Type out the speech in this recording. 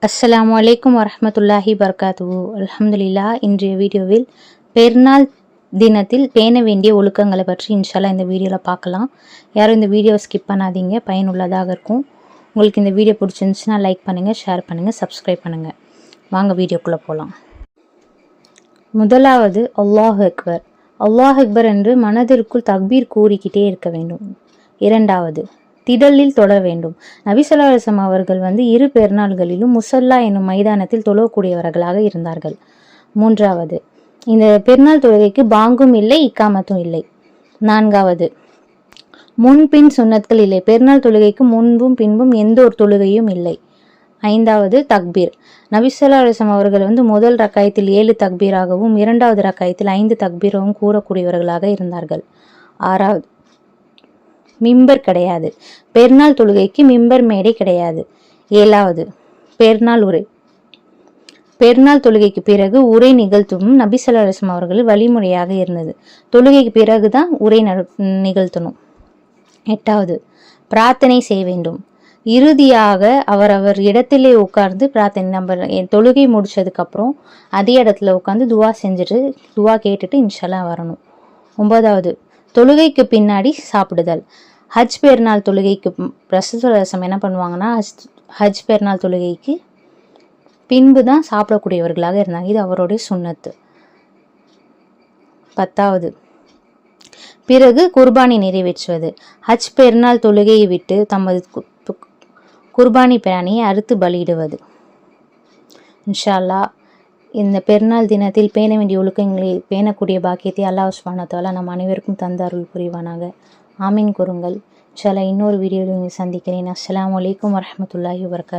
அஸ்ஸலாமு அலைக்கும் வரஹ்மத்துல்லாஹி வபரகாத்துஹு. அல்ஹம்துலில்லாஹ். இன்றைய வீடியோவில் பெருநாள் தினத்தில் பேண வேண்டிய ஒழுக்கங்களை பற்றி இன்ஷால்லா இந்த வீடியோவில் பார்க்கலாம். யாரும் இந்த வீடியோவை ஸ்கிப் பண்ணாதீங்க, பயனுள்ளதாக இருக்கும். உங்களுக்கு இந்த வீடியோ பிடிச்சிருந்துச்சுன்னா லைக் பண்ணுங்கள், ஷேர் பண்ணுங்கள், சப்ஸ்கிரைப் பண்ணுங்கள். வாங்க வீடியோக்குள்ளே போகலாம். முதலாவது அல்லாஹ் அக்பர். அல்லாஹ் அக்பர் என்று மனதிற்குள் தக்பீர் கூறிக்கிட்டே இருக்க வேண்டும். இரண்டாவது திடலில் தொழ வேண்டும். நபி ஸல்லல்லாஹு அலைஹி வஸல்லம் அவர்கள் இரு பெருநாள்களிலும் முசல்லா என்னும் மைதானத்தில் தொழக்கூடியவர்களாக இருந்தார்கள். மூன்றாவது, இந்த பெருநாள் தொழுகைக்கு பாங்கும் இல்லை, இக்காமத்தும் இல்லை. நான்காவது, முன்பின் சுன்னத்கள் இல்லை. பெருநாள் தொழுகைக்கு முன்பும் பின்பும் எந்த ஒரு தொழுகையும் இல்லை. ஐந்தாவது தக்பீர். நபி ஸல்லல்லாஹு அலைஹி வஸல்லம் அவர்கள் முதல் ரக்காயத்தில் 7 தக்பீராகவும் இரண்டாவது ரக்காயத்தில் 5 தக்பீராகவும் கூறக்கூடியவர்களாக இருந்தார்கள். ஆறாவது, மிம்பர் கிடையாது. பெருநாள் தொழுகைக்கு மிம்பர் மேடை கிடையாது. ஏழாவது, பெருநாள் உரை. பெருநாள் தொழுகைக்கு பிறகு உரை நிகழ்த்தும் நபி ஸல்லல்லாஹு அலைஹி வஸல்லம் அவர்கள் வழிமுறையாக இருந்தது. தொழுகைக்கு பிறகுதான் உரை நிகழ்த்தணும். எட்டாவது, பிரார்த்தனை செய்ய வேண்டும். இறுதியாக அவரவர் இடத்திலே உட்கார்ந்து பிரார்த்தனை, நம்ம தொழுகை முடிச்சதுக்கு அப்புறம் அதே இடத்துல உட்காந்து துவா செஞ்சுட்டு துவா கேட்டுட்டு இன்ஷால்லா வரணும். 9வது, தொழுகைக்கு பின்னாடி சாப்பிடுதல். ஹஜ் பெருநாள் தொழுகைக்கு ரசூலுல்லாஹி என்ன பண்ணுவாங்கன்னா, ஹஜ் பெருநாள் தொழுகைக்கு பின்பு தான் சாப்பிடக்கூடியவர்களாக இருந்தாங்க. இது அவருடைய சுன்னத்து. 10வது, பிறகு குர்பானி நிறைவேற்றுவது. ஹஜ் பெருநாள் தொழுகையை விட்டு தமது குர்பானி பிராணியை அறுத்து பலியிடுவது. இன்ஷா அல்லாஹ் இந்த பெருநாள் தினத்தில் பேண வேண்டிய ஒழுக்கங்களை பேணக்கூடிய பாக்கியத்தை அல்லாஹ் சுப்ஹானஹு வ தஆலா நம் அனைவருக்கும் தந்து அருள் புரிவானாக. ஆமீன் கூறுங்கள். இன்ஷா அல்லாஹ் இன்னொரு வீடியோவில் சந்திக்கிறேன். அஸ்ஸலாமு அலைக்கும் வரஹ்மத்துல்லாஹி வபரகாத்துஹு.